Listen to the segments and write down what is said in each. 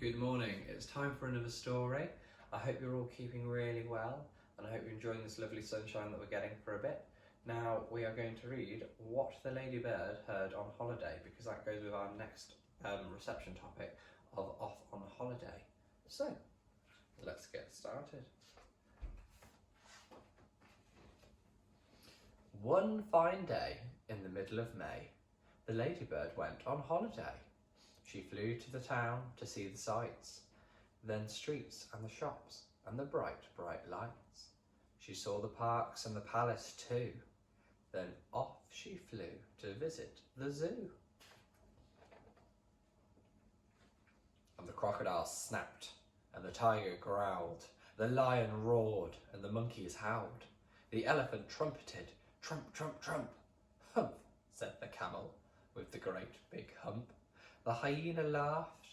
Good morning, it's time for another story. I hope you're all keeping really well and I hope you're enjoying this lovely sunshine that we're getting for a bit. Now we are going to read What the Ladybird Heard on Holiday, because that goes with our next reception topic of Off on Holiday. So let's get started. One fine day in the middle of May, the Ladybird went on holiday. She flew to the town to see the sights, then streets and the shops and the bright, bright lights. She saw the parks and the palace too. Then off she flew to visit the zoo. And the crocodile snapped, and the tiger growled, the lion roared, and the monkeys howled. The elephant trumpeted, trump, trump, trump. Humph, said the camel with the great big hump. The hyena laughed,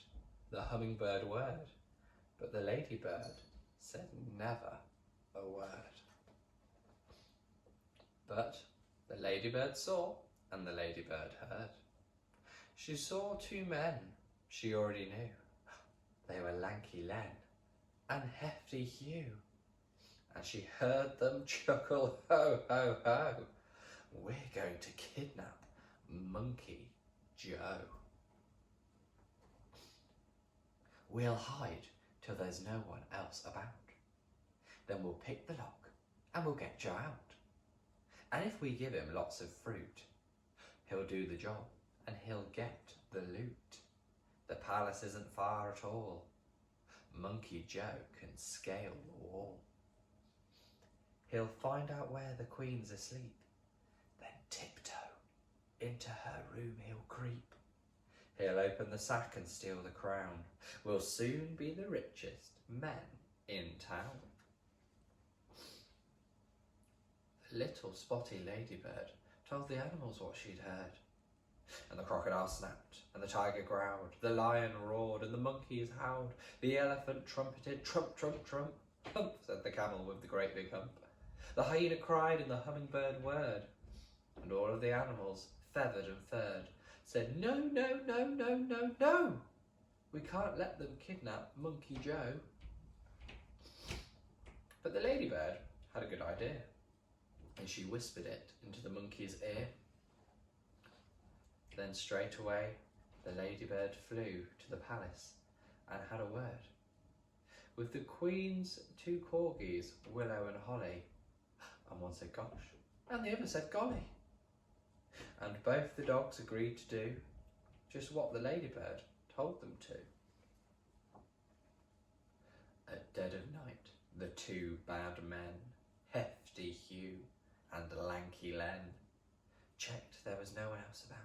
the hummingbird whirred, but the ladybird said never a word. But the ladybird saw, and the ladybird heard. She saw two men she already knew. They were Lanky Len and Hefty Hugh, and she heard them chuckle, ho, ho, ho. We're going to kidnap Monkey Joe. We'll hide till there's no one else about. Then we'll pick the lock and we'll get Joe out. And if we give him lots of fruit, he'll do the job and he'll get the loot. The palace isn't far at all. Monkey Joe can scale the wall. He'll find out where the queen's asleep, then tiptoe into her room he'll creep. He'll open the sack and steal the crown. We'll soon be the richest men in town. The little spotty ladybird told the animals what she'd heard. And the crocodile snapped, and the tiger growled, the lion roared, and the monkeys howled. The elephant trumpeted, trump, trump, trump. Hump, said the camel with the great big hump. The hyena cried, and the hummingbird whirred. And all of the animals, feathered and furred, said, no, no, no, no, no, no. We can't let them kidnap Monkey Joe. But the ladybird had a good idea, and she whispered it into the monkey's ear. Then straight away the ladybird flew to the palace and had a word with the queen's two corgis, Willow and Holly. And one said gosh, and the other said golly. And both the dogs agreed to do just what the ladybird told them to. At dead of night, the two bad men, Hefty Hugh and Lanky Len, checked there was no one else about.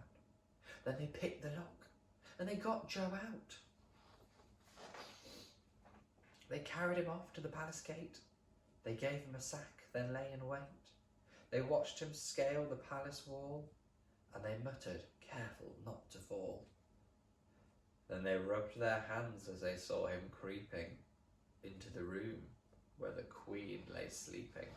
Then they picked the lock and they got Joe out. They carried him off to the palace gate. They gave him a sack, then lay in wait. They watched him scale the palace wall, and they muttered, careful not to fall. Then they rubbed their hands as they saw him creeping into the room where the queen lay sleeping.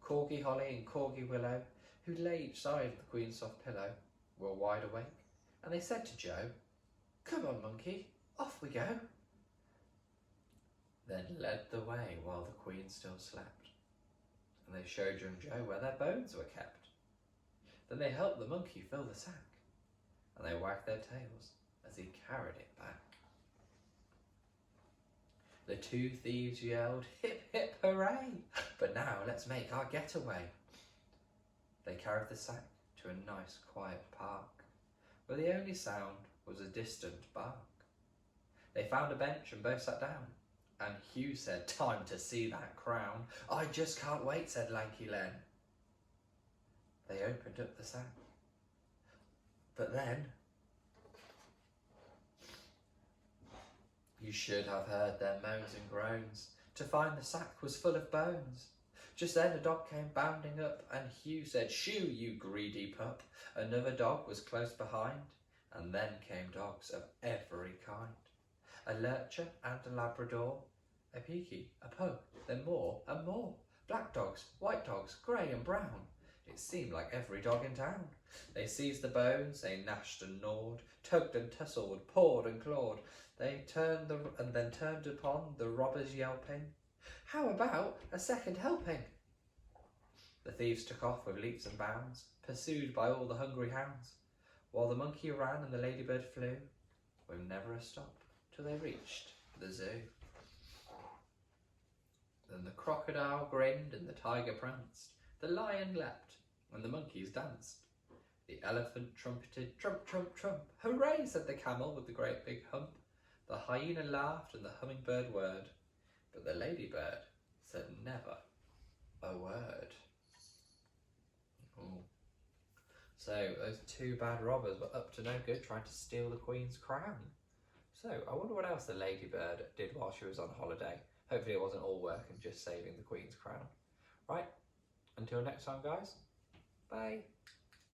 Corgi Holly and Corgi Willow, who lay each side of the queen's soft pillow, were wide awake, and they said to Joe, come on, monkey, off we go. Then led the way while the queen still slept, and they showed young Joe where their bones were kept. Then they helped the monkey fill the sack, and they wagged their tails as he carried it back. The two thieves yelled, hip, hip, hooray, but now let's make our getaway. They carried the sack to a nice quiet park, where the only sound was a distant bark. They found a bench and both sat down, and Hugh said, time to see that crown. I just can't wait, said Lanky Len. They opened up the sack, but then you should have heard their moans and groans to find the sack was full of bones. Just then a dog came bounding up, and Hugh said, shoo, you greedy pup. Another dog was close behind, and then came dogs of every kind. A lurcher and a labrador, a peaky, a pug, then more and more. Black dogs, white dogs, grey and brown. It seemed like every dog in town. They seized the bones, they gnashed and gnawed, tugged and tussled, pawed and clawed. They turned upon the robbers yelping, "How about a second helping?" The thieves took off with leaps and bounds, pursued by all the hungry hounds, while the monkey ran and the ladybird flew, with never a stop, till they reached the zoo. Then the crocodile grinned and the tiger pranced, the lion leapt and the monkeys danced. The elephant trumpeted, trump, trump, trump. Hooray, said the camel with the great big hump. The hyena laughed and the hummingbird whirred, but the ladybird said never a word. Ooh. So those two bad robbers were up to no good trying to steal the Queen's crown. So I wonder what else the ladybird did while she was on holiday. Hopefully it wasn't all work and just saving the Queen's crown. Right, until next time guys, bye.